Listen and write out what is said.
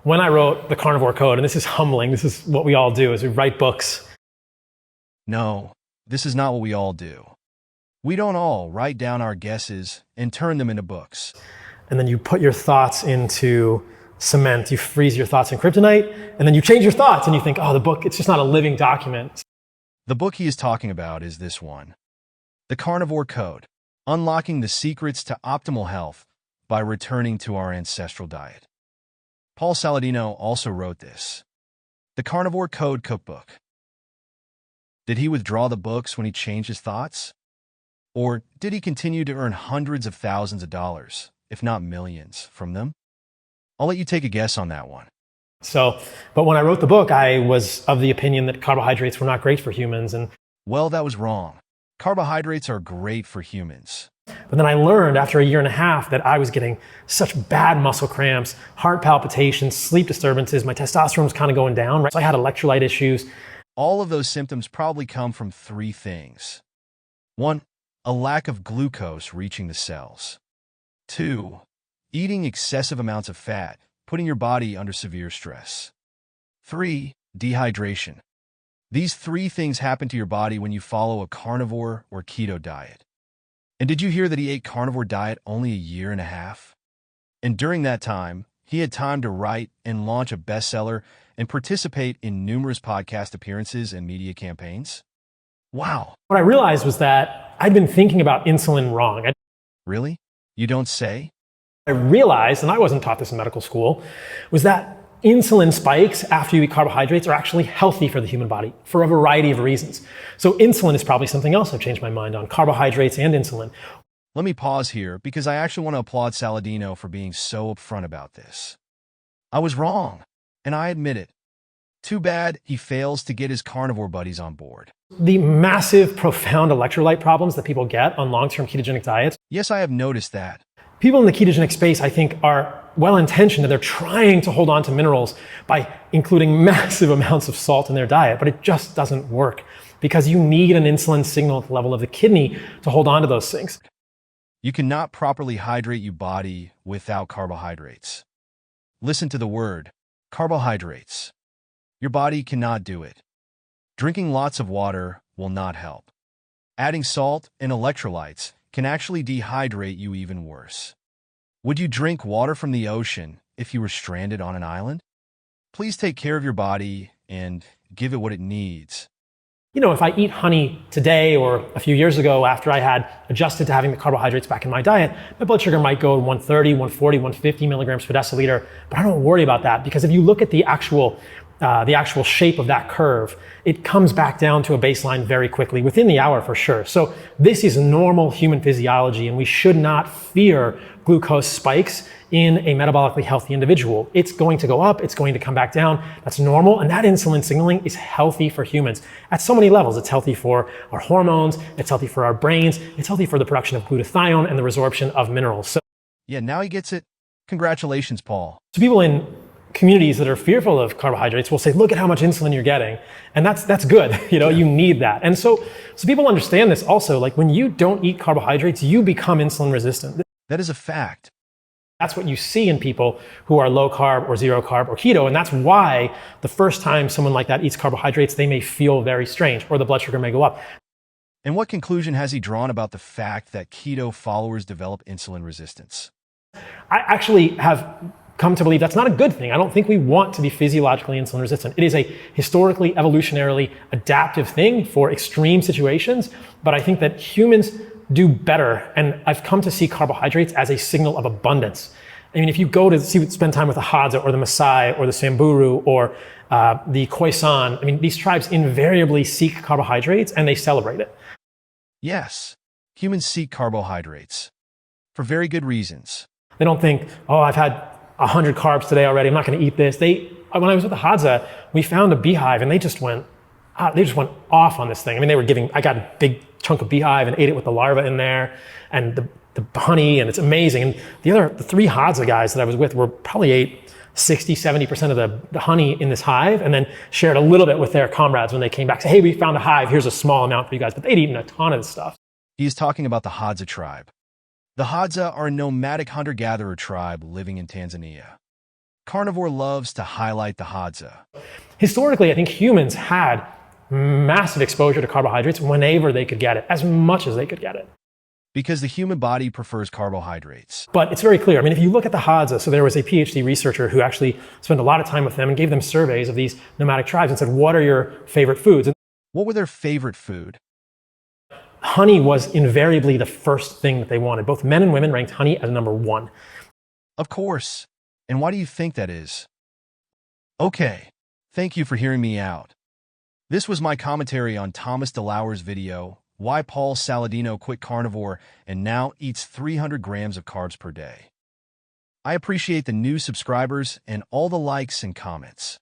when I wrote the Carnivore Code, and this is humbling, this is what we all do, is we write books. No, this is not what we all do. We don't all write down our guesses and turn them into books. And then you put your thoughts into cement, you freeze your thoughts in kryptonite, and then you change your thoughts and you think, oh, the book, it's just not a living document. The book he is talking about is this one, The Carnivore Code, Unlocking the Secrets to Optimal Health by Returning to Our Ancestral Diet. Paul Saladino also wrote this, The Carnivore Code Cookbook. Did he withdraw the books when he changed his thoughts? Or did he continue to earn hundreds of thousands of dollars, if not millions, from them? I'll let you take a guess on that one. But when I wrote the book, I was of the opinion that carbohydrates were not great for humans. Well, that was wrong. Carbohydrates are great for humans. But then I learned after a year and a half that I was getting such bad muscle cramps, heart palpitations, sleep disturbances. My testosterone was kind of going down, right? So I had electrolyte issues. All of those symptoms probably come from three things. 1, a lack of glucose reaching the cells. 2, eating excessive amounts of fat, putting your body under severe stress. 3, dehydration. These three things happen to your body when you follow a carnivore or keto diet. And did you hear that he ate carnivore diet only a year and a half? And during that time, he had time to write and launch a bestseller and participate in numerous podcast appearances and media campaigns? Wow. What I realized was that I'd been thinking about insulin wrong. Really? You don't say? I realized, and I wasn't taught this in medical school, was that insulin spikes after you eat carbohydrates are actually healthy for the human body for a variety of reasons. So insulin is probably something else I've changed my mind on, carbohydrates and insulin. Let me pause here because I actually want to applaud Saladino for being so upfront about this. I was wrong, and I admit it. Too bad he fails to get his carnivore buddies on board. The massive, profound electrolyte problems that people get on long-term ketogenic diets. Yes, I have noticed that. People in the ketogenic space, I think, are well-intentioned and they're trying to hold on to minerals by including massive amounts of salt in their diet, but it just doesn't work because you need an insulin signal at the level of the kidney to hold on to those things. You cannot properly hydrate your body without carbohydrates. Listen to the word, carbohydrates. Your body cannot do it. Drinking lots of water will not help. Adding salt and electrolytes can actually dehydrate you even worse. Would you drink water from the ocean if you were stranded on an island? Please take care of your body and give it what it needs. You know, if I eat honey today or a few years ago after I had adjusted to having the carbohydrates back in my diet, my blood sugar might go 130, 140, 150 milligrams per deciliter, but I don't worry about that because if you look at the actual shape of that curve, it comes back down to a baseline very quickly, within the hour for sure. So this is normal human physiology, and we should not fear glucose spikes in a metabolically healthy individual. It's going to go up, it's going to come back down. That's normal, and that insulin signaling is healthy for humans at so many levels. It's healthy for our hormones, it's healthy for our brains, it's healthy for the production of glutathione and the resorption of minerals. So, yeah, now he gets it. Congratulations, Paul. So people in communities that are fearful of carbohydrates will say, look at how much insulin you're getting. And that's good. You need that. And so people understand this also, like when you don't eat carbohydrates, you become insulin resistant. That is a fact. That's what you see in people who are low carb or zero carb or keto. And that's why the first time someone like that eats carbohydrates, they may feel very strange or the blood sugar may go up. And what conclusion has he drawn about the fact that keto followers develop insulin resistance? I actually have come to believe that's not a good thing. I don't think we want to be physiologically insulin resistant. It is a historically, evolutionarily adaptive thing for extreme situations, but I think that humans do better. And I've come to see carbohydrates as a signal of abundance. I mean, if you go to spend time with the Hadza or the Maasai or the Samburu or the Khoisan, I mean, these tribes invariably seek carbohydrates and they celebrate it. Yes, humans seek carbohydrates for very good reasons. They don't think, oh, I've had 100 carbs today already, I'm not going to eat this. When I was with the Hadza, we found a beehive and they just went off on this thing. I mean, I got a big chunk of beehive and ate it with the larva in there and the honey, and it's amazing. And the three Hadza guys that I was with were probably ate 60, 70% of the honey in this hive and then shared a little bit with their comrades when they came back. Say, hey, we found a hive, here's a small amount for you guys. But they'd eaten a ton of this stuff. He's talking about the Hadza tribe. The Hadza are a nomadic hunter-gatherer tribe living in Tanzania. Carnivore loves to highlight the hadza. Historically, I think humans had massive exposure to carbohydrates whenever they could get it, as much as they could get it. Because the human body prefers carbohydrates. But it's very clear. I mean, if you look at the Hadza, so there was a PhD researcher who actually spent a lot of time with them and gave them surveys of these nomadic tribes and said, what are your favorite foods? And What were their favorite food? honey was invariably the first thing that they wanted. Both men and women ranked honey as number one. Of course. And why do you think that is? Okay. Thank you for hearing me out. This was my commentary on Thomas DeLauer's video, Why Paul Saladino Quit Carnivore and Now Eats 300 Grams of Carbs Per Day. I appreciate the new subscribers and all the likes and comments.